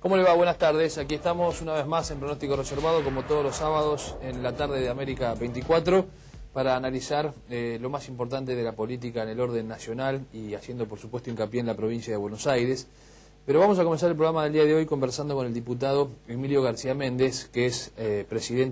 ¿Cómo le va? Buenas tardes. Aquí estamos una vez más en Pronóstico Reservado, como todos los sábados en la tarde de América 24, para analizar lo más importante de la política en el orden nacional y haciendo, por supuesto, hincapié en la provincia de Buenos Aires. Pero vamos a comenzar el programa del día de hoy conversando con el diputado Emilio García Méndez, que es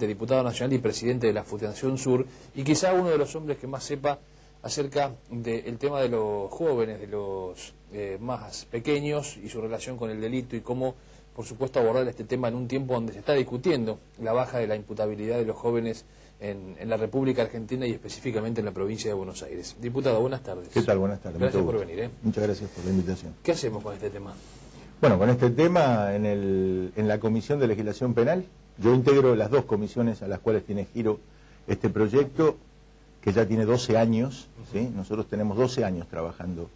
diputado nacional y presidente de la Fundación Sur, y quizá uno de los hombres que más sepa acerca del tema de los jóvenes, de los más pequeños y su relación con el delito y cómo, por supuesto, abordar este tema en un tiempo donde se está discutiendo la baja de la imputabilidad de los jóvenes en la República Argentina y específicamente en la provincia de Buenos Aires. Diputado, buenas tardes. ¿Qué tal? Buenas tardes. Gracias por venir. Muchas gracias por la invitación. ¿Qué hacemos con este tema? Bueno, con este tema, en la Comisión de Legislación Penal, yo integro las dos comisiones a las cuales tiene giro este proyecto, que ya tiene 12 años, ¿sí? Nosotros tenemos 12 años trabajando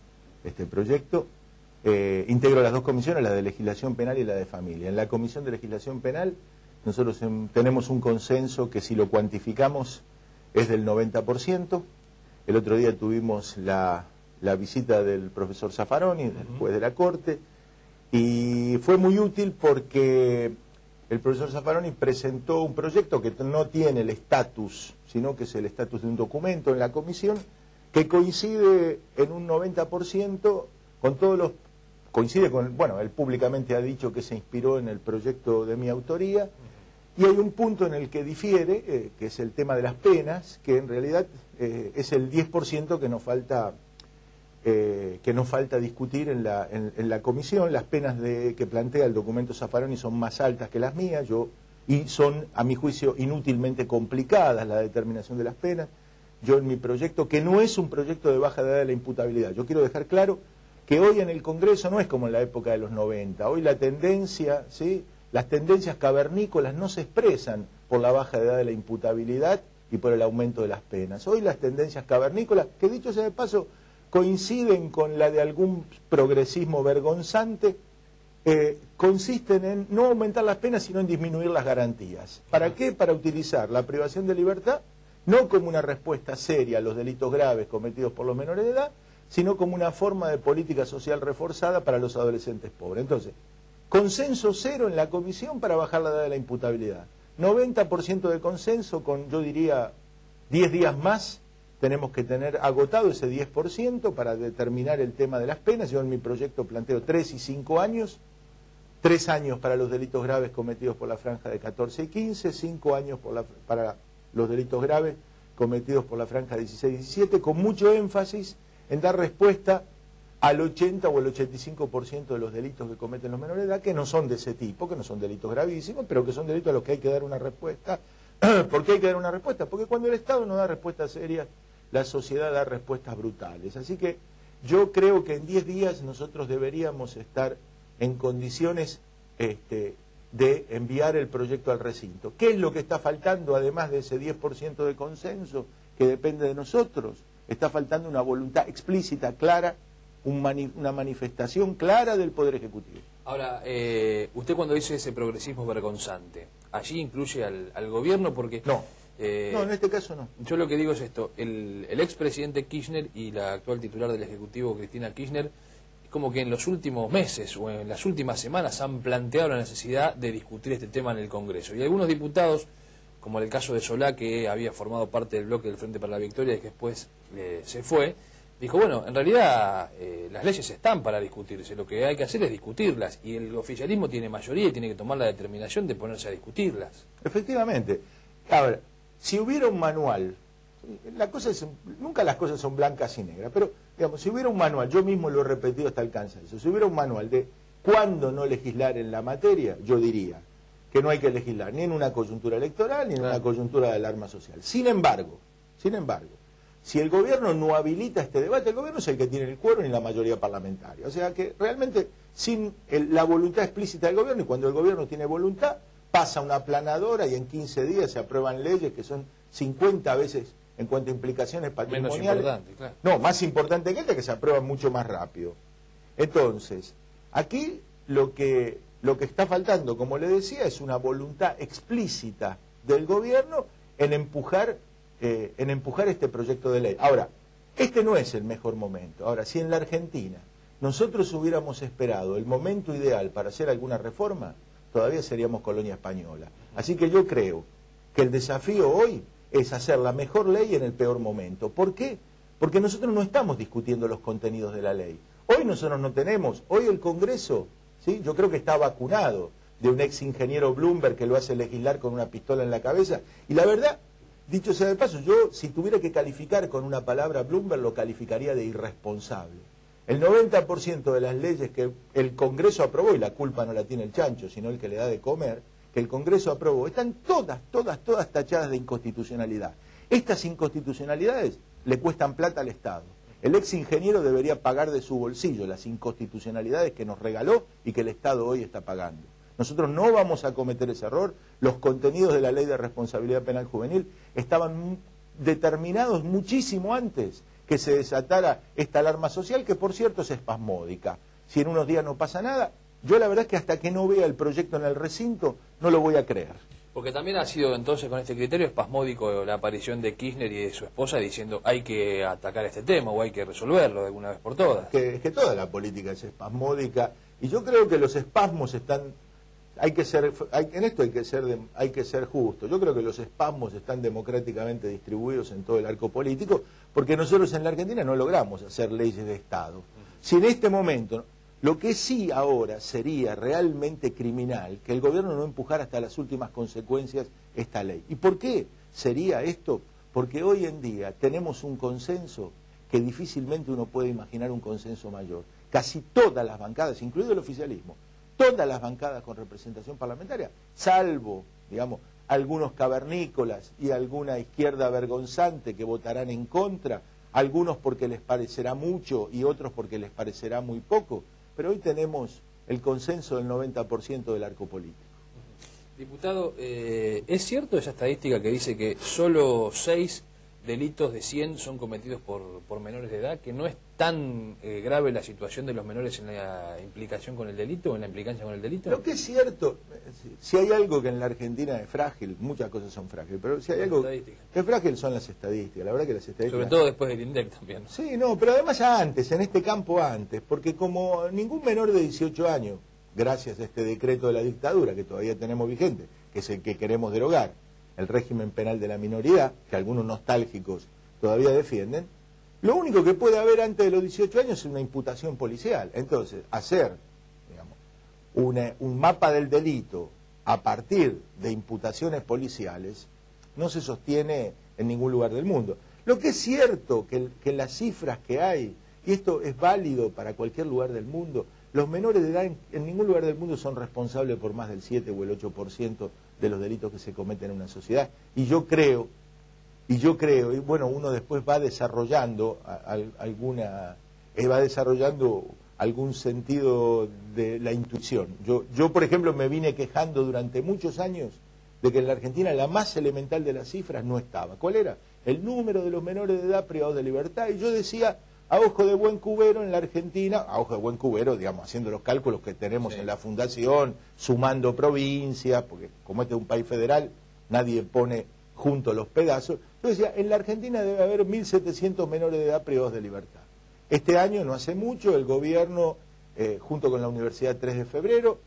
este proyecto. Integro las dos comisiones, la de Legislación Penal y la de Familia. En la Comisión de Legislación Penal, nosotros tenemos un consenso que si lo cuantificamos es del 90%. El otro día tuvimos la visita del profesor Zaffaroni, del juez de la Corte, y fue muy útil porque el profesor Zaffaroni presentó un proyecto que no tiene el estatus, sino que es el estatus de un documento en la comisión, que coincide en un 90% con todos los... Coincide con, bueno, él públicamente ha dicho que se inspiró en el proyecto de mi autoría, y hay un punto en el que difiere, que es el tema de las penas, que en realidad es el 10% que nos falta discutir en la comisión. Las penas que plantea el documento Zaffaroni son más altas que las mías, y son, a mi juicio, inútilmente complicadas la determinación de las penas. Yo en mi proyecto, que no es un proyecto de baja edad de la imputabilidad, yo quiero dejar claro que hoy en el Congreso no es como en la época de los 90, hoy la tendencia, ¿sí?, las tendencias cavernícolas no se expresan por la baja edad de la imputabilidad y por el aumento de las penas. Hoy las tendencias cavernícolas, que dicho sea de paso, coinciden con la de algún progresismo vergonzante, consisten en no aumentar las penas, sino en disminuir las garantías. ¿Para qué? Para utilizar la privación de libertad no como una respuesta seria a los delitos graves cometidos por los menores de edad, sino como una forma de política social reforzada para los adolescentes pobres. Entonces, consenso cero en la comisión para bajar la edad de la imputabilidad. 90% de consenso con, yo diría, 10 días más tenemos que tener agotado ese 10% para determinar el tema de las penas. Yo en mi proyecto planteo 3 y 5 años, 3 años para los delitos graves cometidos por la franja de 14 y 15, 5 años para los delitos graves cometidos por la franja de 16 y 17, con mucho énfasis en dar respuesta al 80 o el 85% de los delitos que cometen los menores de edad, que no son de ese tipo, que no son delitos gravísimos, pero que son delitos a los que hay que dar una respuesta. ¿Por qué hay que dar una respuesta? Porque cuando el Estado no da respuestas serias, la sociedad da respuestas brutales. Así que yo creo que en 10 días nosotros deberíamos estar en condiciones de enviar el proyecto al recinto. ¿Qué es lo que está faltando, además de ese 10% de consenso que depende de nosotros? Está faltando una voluntad explícita, clara, una manifestación clara del Poder Ejecutivo. Ahora, usted cuando dice ese progresismo vergonzante, ¿allí incluye al gobierno? Porque no, en este caso no. Yo lo que digo es esto, el expresidente Kirchner y la actual titular del Ejecutivo, Cristina Kirchner, como que en los últimos meses o en las últimas semanas han planteado la necesidad de discutir este tema en el Congreso. Y algunos diputados, como en el caso de Solá, que había formado parte del bloque del Frente para la Victoria y que después se fue, dijo, bueno, en realidad las leyes están para discutirse, lo que hay que hacer es discutirlas, y el oficialismo tiene mayoría y tiene que tomar la determinación de ponerse a discutirlas. Efectivamente. A ver, si hubiera un manual, nunca las cosas son blancas y negras, pero digamos, si hubiera un manual, yo mismo lo he repetido hasta el cansancio, si hubiera un manual de cuándo no legislar en la materia, yo diría que no hay que legislar ni en una coyuntura electoral ni en una coyuntura de alarma social. Sin embargo, si el gobierno no habilita este debate, el gobierno es el que tiene el quórum y la mayoría parlamentaria. O sea que realmente sin la voluntad explícita del gobierno, y cuando el gobierno tiene voluntad, pasa una aplanadora y en 15 días se aprueban leyes que son 50 veces en cuanto a implicaciones patrimoniales. Menos importante, claro. No, más importante que esta, que se aprueban mucho más rápido. Entonces, aquí lo que está faltando, como le decía, es una voluntad explícita del gobierno en empujar este proyecto de ley. Ahora, este no es el mejor momento. Ahora, si en la Argentina nosotros hubiéramos esperado el momento ideal para hacer alguna reforma, todavía seríamos colonia española. Así que yo creo que el desafío hoy es hacer la mejor ley en el peor momento. ¿Por qué? Porque nosotros no estamos discutiendo los contenidos de la ley. Hoy nosotros no tenemos, hoy el Congreso, ¿sí?, yo creo que está vacunado de un ex ingeniero Bloomberg que lo hace legislar con una pistola en la cabeza. Y la verdad, dicho sea de paso, yo si tuviera que calificar con una palabra Bloomberg, lo calificaría de irresponsable. El 90% de las leyes que el Congreso aprobó, y la culpa no la tiene el chancho, sino el que le da de comer, que el Congreso aprobó, están todas tachadas de inconstitucionalidad. Estas inconstitucionalidades le cuestan plata al Estado. El ex ingeniero debería pagar de su bolsillo las inconstitucionalidades que nos regaló y que el Estado hoy está pagando. Nosotros no vamos a cometer ese error. Los contenidos de la Ley de Responsabilidad Penal Juvenil estaban determinados muchísimo antes que se desatara esta alarma social, que por cierto es espasmódica. Si en unos días no pasa nada, yo la verdad es que hasta que no vea el proyecto en el recinto no lo voy a creer. Porque también ha sido entonces con este criterio espasmódico la aparición de Kirchner y de su esposa diciendo hay que atacar este tema o hay que resolverlo de alguna vez por todas. Es que toda la política es espasmódica y yo creo que los espasmos están... en esto hay que ser justo. Yo creo que los espasmos están democráticamente distribuidos en todo el arco político porque nosotros en la Argentina no logramos hacer leyes de Estado. Si en este momento... Lo que sí ahora sería realmente criminal que el gobierno no empujara hasta las últimas consecuencias esta ley. ¿Y por qué sería esto? Porque hoy en día tenemos un consenso que difícilmente uno puede imaginar un consenso mayor. Casi todas las bancadas, incluido el oficialismo, todas las bancadas con representación parlamentaria, salvo, digamos, algunos cavernícolas y alguna izquierda vergonzante que votarán en contra, algunos porque les parecerá mucho y otros porque les parecerá muy poco, pero hoy tenemos el consenso del 90% del arco político. Diputado, ¿es cierto esa estadística que dice que solo 6 delitos de 100 son cometidos por menores de edad, que no es tan grave la situación de los menores en la implicación con el delito o en la implicancia con el delito? Lo que es cierto, si hay algo que en la Argentina es frágil, muchas cosas son frágiles, pero si hay algo que es frágil son las estadísticas, la verdad que las estadísticas... Sobre todo después del INDEC también. Sí, no, pero además antes, en este campo antes, porque como ningún menor de 18 años, gracias a este decreto de la dictadura que todavía tenemos vigente, que es el que queremos derogar, el régimen penal de la minoridad, que algunos nostálgicos todavía defienden, lo único que puede haber antes de los 18 años es una imputación policial. Entonces, hacer, digamos, un mapa del delito a partir de imputaciones policiales no se sostiene en ningún lugar del mundo. Lo que es cierto que las cifras que hay, y esto es válido para cualquier lugar del mundo, los menores de edad en ningún lugar del mundo son responsables por más del 7 o el 8% de los delitos que se cometen en una sociedad. Y yo creo, y bueno, uno después va desarrollando algún sentido de la intuición. Yo, por ejemplo, me vine quejando durante muchos años de que en la Argentina la más elemental de las cifras no estaba. ¿Cuál era? El número de los menores de edad privados de libertad. Y yo decía, a ojo de buen cubero en la Argentina, a ojo de buen cubero, digamos, haciendo los cálculos que tenemos en la Fundación, sumando provincias, porque como este es un país federal, nadie pone junto los pedazos. Yo decía, en la Argentina debe haber 1.700 menores de edad privados de libertad. Este año, no hace mucho, el gobierno, junto con la Universidad 3 de Febrero,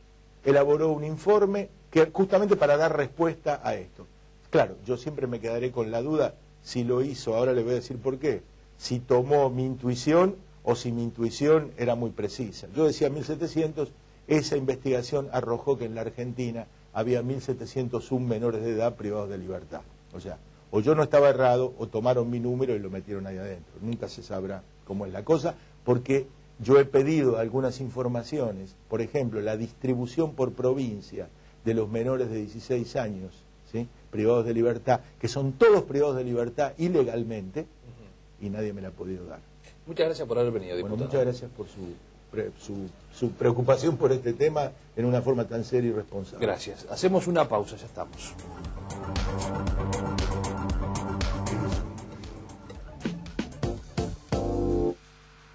elaboró un informe que justamente para dar respuesta a esto. Claro, yo siempre me quedaré con la duda si lo hizo, ahora le voy a decir por qué, si tomó mi intuición o si mi intuición era muy precisa. Yo decía 1.700, esa investigación arrojó que en la Argentina había 1.701 menores de edad privados de libertad. O sea, o yo no estaba errado o tomaron mi número y lo metieron ahí adentro. Nunca se sabrá cómo es la cosa, porque yo he pedido algunas informaciones, por ejemplo, la distribución por provincia de los menores de 16 años, ¿sí?, privados de libertad, que son todos privados de libertad ilegalmente, y nadie me la ha podido dar. Muchas gracias por haber venido, diputado. Bueno, muchas gracias por su preocupación por este tema en una forma tan seria y responsable. Gracias. Hacemos una pausa, ya estamos.